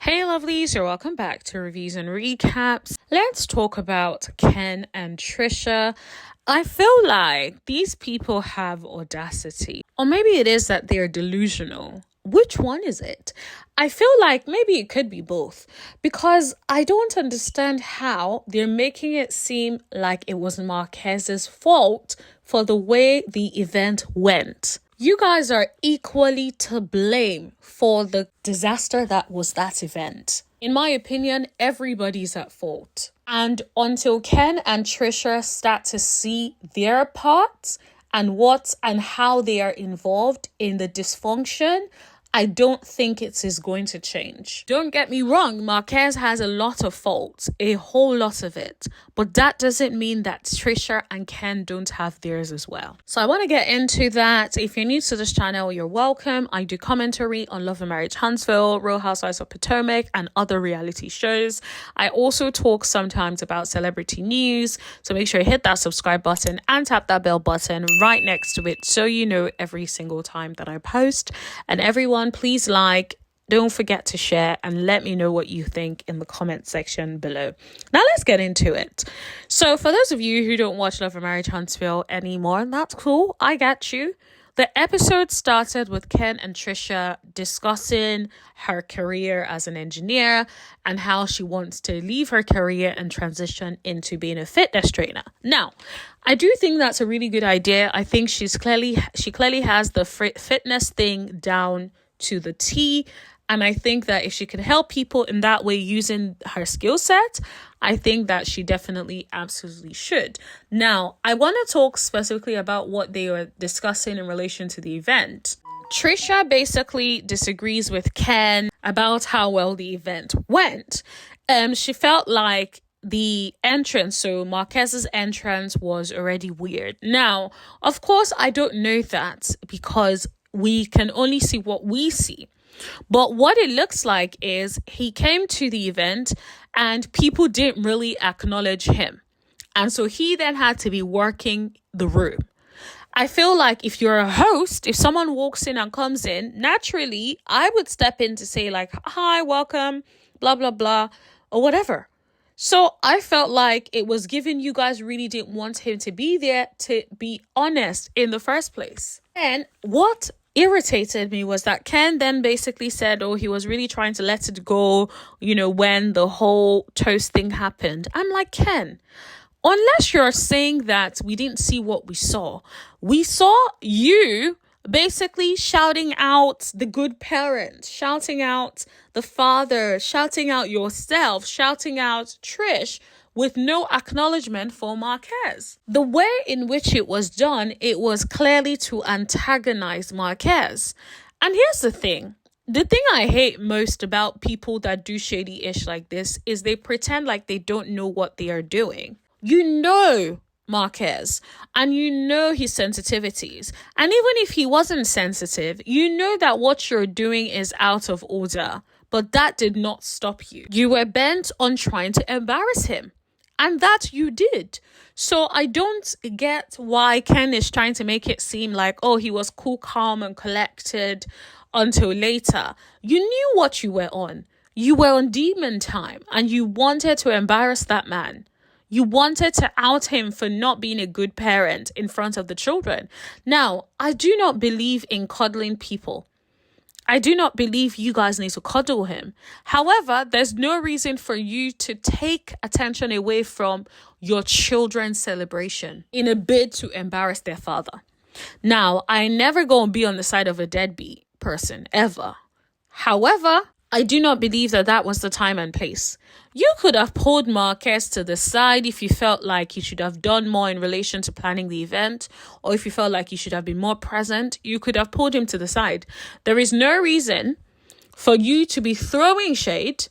Hey lovelies, you're welcome back to Reviews and Recaps. Let's talk about Ken and Tricia. I feel like these people have audacity. Or maybe it is that they're delusional. Which one is it? I feel like maybe it could be both, because I don't understand how they're making it seem like it was Marquez's fault for the way the event went. You guys are equally to blame for the disaster that was that event. In my opinion, everybody's at fault. And until Ken and Tricia start to see their part and what and how they are involved in the dysfunction, I don't think it is going to change. Don't get me wrong, Marquez has a lot of faults, a whole lot of it. But that doesn't mean that Tricia and Ken don't have theirs as well. So I want to get into that. If you're new to this channel, you're welcome. I do commentary on Love and Marriage Huntsville, Real Housewives of Potomac, and other reality shows. I also talk sometimes about celebrity news. So make sure you hit that subscribe button and tap that bell button right next to it so you know every single time that I post. And everyone, please don't forget to share and let me know what you think in the comment section below. Now let's get into it. So for those of you who don't watch Love and Marriage Huntsville anymore, that's cool. I got you. The episode started with Ken and Tricia discussing her career as an engineer and how she wants to leave her career and transition into being a fitness trainer. Now, I do think that's a really good idea. I think she clearly has the fitness thing down to the T. And I think that if she could help people in that way using her skill set, I think that she definitely absolutely should. Now, I want to talk specifically about what they were discussing in relation to the event. Tricia basically disagrees with Ken about how well the event went. She felt like the entrance, so Marquez's entrance, was already weird. Now, of course, I don't know that because we can only see what we see. But what it looks like is he came to the event and people didn't really acknowledge him. And so he then had to be working the room. I feel like if you're a host, if someone walks in and comes in, naturally, I would step in to say like, hi, welcome, blah, blah, blah, or whatever. So I felt like it was given you guys really didn't want him to be there, to be honest, in the first place. And what irritated me was that Ken then basically said, oh, he was really trying to let it go, when the whole toast thing happened. I'm like, Ken, unless you're saying that we didn't see what we saw you basically shouting out the good parent, shouting out the father, shouting out yourself, shouting out Trish, with no acknowledgement for Marquez. The way in which it was done, it was clearly to antagonize Marquez. And here's the thing I hate most about people that do shady-ish like this is they pretend like they don't know what they are doing. You know Marquez, and you know his sensitivities. And even if he wasn't sensitive, you know that what you're doing is out of order. But that did not stop you. You were bent on trying to embarrass him. And that you did. So I don't get why Ken is trying to make it seem like, oh, he was cool, calm, and collected until later. You knew what you were on. You were on demon time, and you wanted to embarrass that man. You wanted to out him for not being a good parent in front of the children. Now, I do not believe in coddling people. I do not believe you guys need to cuddle him. However, there's no reason for you to take attention away from your children's celebration in a bid to embarrass their father. Now, I never go and be on the side of a deadbeat person, ever. However, I do not believe that was the time and place. You could have pulled Marquez to the side if you felt like he should have done more in relation to planning the event, or if you felt like he should have been more present, you could have pulled him to the side. There is no reason for you to be throwing shade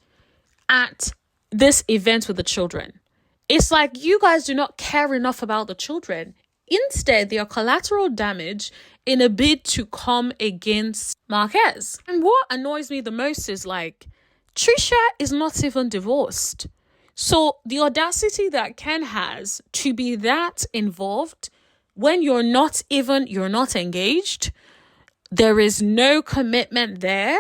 at this event with the children. It's like you guys do not care enough about the children. Instead, they are collateral damage in a bid to come against Marquez. And what annoys me the most is like, Tricia is not even divorced. So the audacity that Ken has to be that involved when you're not engaged, there is no commitment there.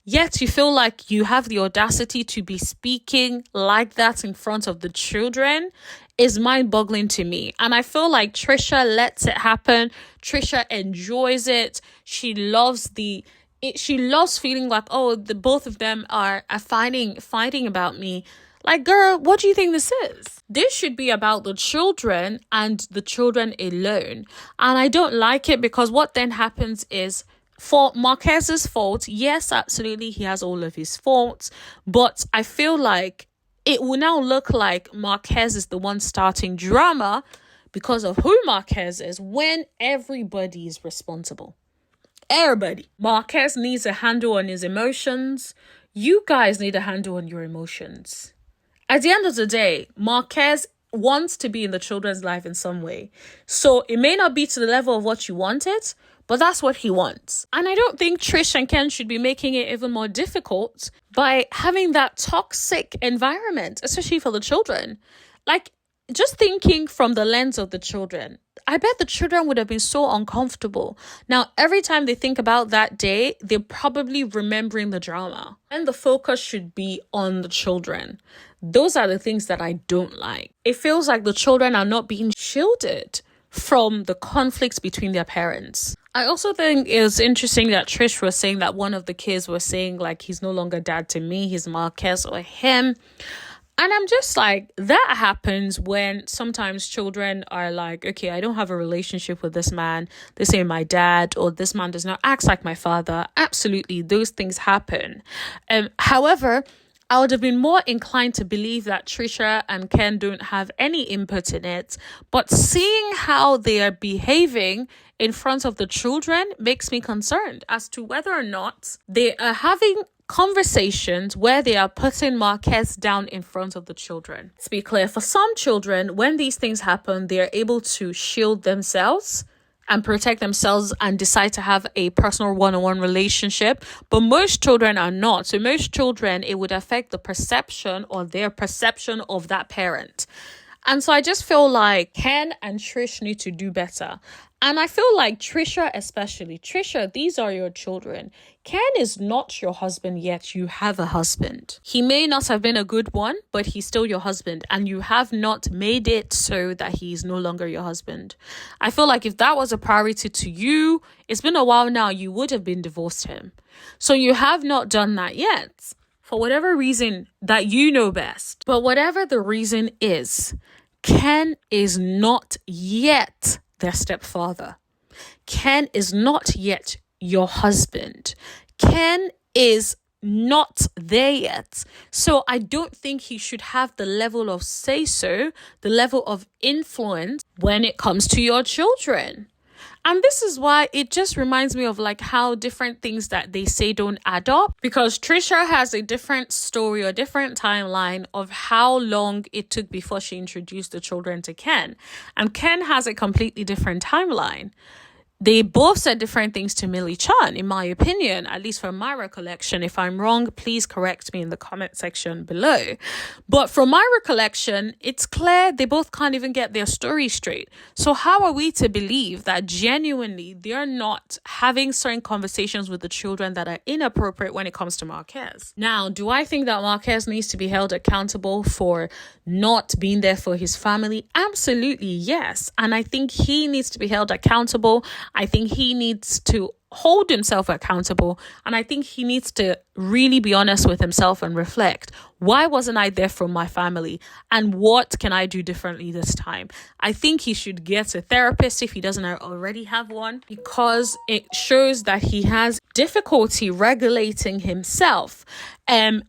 Yet you feel like you have the audacity to be speaking like that in front of the children is mind-boggling to me. And I feel like Tricia lets it happen. Tricia enjoys it. She loves she loves feeling like, oh, the both of them are fighting about me. Like, girl, what do you think this is? This should be about the children and the children alone. And I don't like it because what then happens is, for Marquez's fault, yes, absolutely, he has all of his faults. But I feel like it will now look like Marquez is the one starting drama because of who Marquez is, when everybody is responsible. Everybody. Marquez needs a handle on his emotions. You guys need a handle on your emotions. At the end of the day, Marquez wants to be in the children's life in some way. So it may not be to the level of what you wanted, but that's what he wants. And I don't think Trish and Ken should be making it even more difficult by having that toxic environment, especially for the children. Like, just thinking from the lens of the children, I bet the children would have been so uncomfortable. Now, every time they think about that day, they're probably remembering the drama. And the focus should be on the children. Those are the things that I don't like. It feels like the children are not being shielded from the conflicts between their parents. I also think it's interesting that Trish was saying that one of the kids was saying, like, he's no longer dad to me, he's Marquez or him. And I'm just like, that happens when sometimes children are like, okay, I don't have a relationship with this man. This ain't my dad, or this man does not act like my father. Absolutely, those things happen. However, I would have been more inclined to believe that Tricia and Ken don't have any input in it. But seeing how they are behaving in front of the children makes me concerned as to whether or not they are having conversations where they are putting Marquez down in front of the children. Let's be clear, for some children, when these things happen, they are able to shield themselves and protect themselves and decide to have a personal one-on-one relationship. But most children are not. So most children, it would affect the perception or their perception of that parent. And so I just feel like Ken and Trish need to do better. And I feel like Tricia especially. Tricia, these are your children. Ken is not your husband yet. You have a husband. He may not have been a good one, but he's still your husband. And you have not made it so that he's no longer your husband. I feel like if that was a priority to you, it's been a while now, you would have been divorced him. So you have not done that yet. For whatever reason that you know best. But whatever the reason is, Ken is not yet their stepfather. Ken is not yet your husband. Ken is not there yet. So I don't think he should have the level of say-so, the level of influence when it comes to your children. And this is why it just reminds me of like how different things that they say don't add up. Because Tricia has a different story or different timeline of how long it took before she introduced the children to Ken. And Ken has a completely different timeline. They both said different things to Millie Chan, in my opinion, at least from my recollection. If I'm wrong, please correct me in the comment section below. But from my recollection, it's clear they both can't even get their story straight. So how are we to believe that genuinely they're not having certain conversations with the children that are inappropriate when it comes to Marquez? Now, do I think that Marquez needs to be held accountable for not being there for his family? Absolutely, yes. And I think he needs to be held accountable. I think he needs to hold himself accountable. And I think he needs to really be honest with himself and reflect. Why wasn't I there for my family? And what can I do differently this time? I think he should get a therapist if he doesn't already have one, because it shows that he has difficulty regulating himself.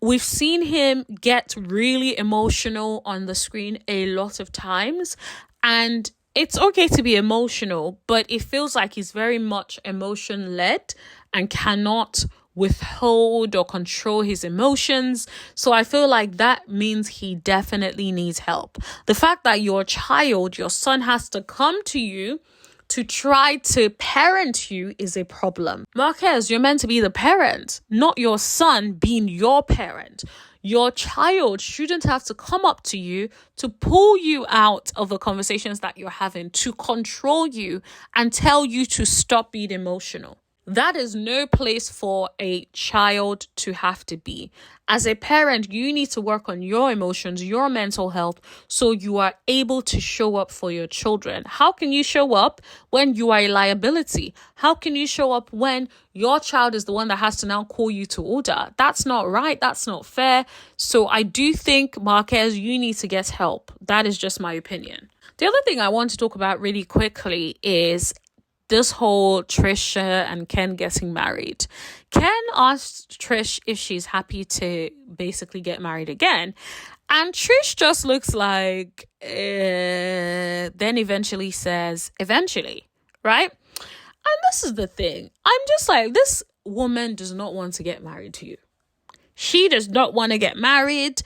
We've seen him get really emotional on the screen a lot of times, and it's okay to be emotional, but it feels like he's very much emotion-led and cannot withhold or control his emotions. So I feel like that means he definitely needs help. The fact that your child, your son, has to come to you to try to parent you is a problem. Marquez, you're meant to be the parent, not your son being your parent. Your child shouldn't have to come up to you to pull you out of the conversations that you're having, to control you and tell you to stop being emotional. That is no place for a child to have to be. As a parent, you need to work on your emotions, your mental health, so you are able to show up for your children. How can you show up when you are a liability? How can you show up when your child is the one that has to now call you to order? That's not right. That's not fair. So I do think, Marquez, you need to get help. That is just my opinion. The other thing I want to talk about really quickly is this whole Tricia and Ken getting married. Ken asked Trish if she's happy to basically get married again. And Trish just looks like, then eventually says, eventually, right? And this is the thing. I'm just like, this woman does not want to get married to you. She does not want to get married.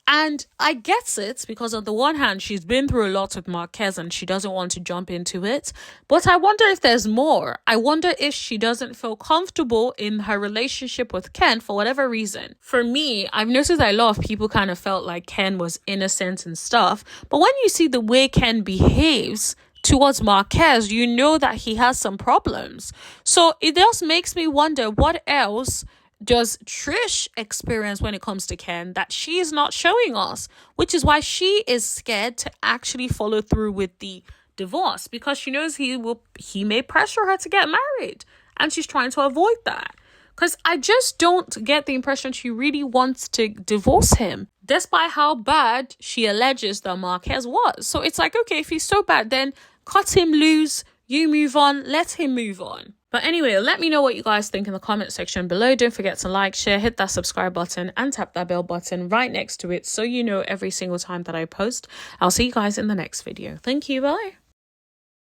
And I get it, because on the one hand, she's been through a lot with Marquez and she doesn't want to jump into it. But I wonder if there's more. I wonder if she doesn't feel comfortable in her relationship with Ken for whatever reason. For me, I've noticed that a lot of people kind of felt like Ken was innocent and stuff. But when you see the way Ken behaves towards Marquez, you know that he has some problems. So it just makes me wonder, what else does Trish experience when it comes to Ken that she is not showing us, which is why she is scared to actually follow through with the divorce, because she knows he may pressure her to get married, and she's trying to avoid that. Because I just don't get the impression she really wants to divorce him, despite how bad she alleges that Marquez was. So it's like, okay, if he's so bad, then cut him loose, you move on, let him move on. But anyway, let me know what you guys think in the comment section below. Don't forget to like, share, hit that subscribe button and tap that bell button right next to it so you know every single time that I post. I'll see you guys in the next video. Thank you. Bye.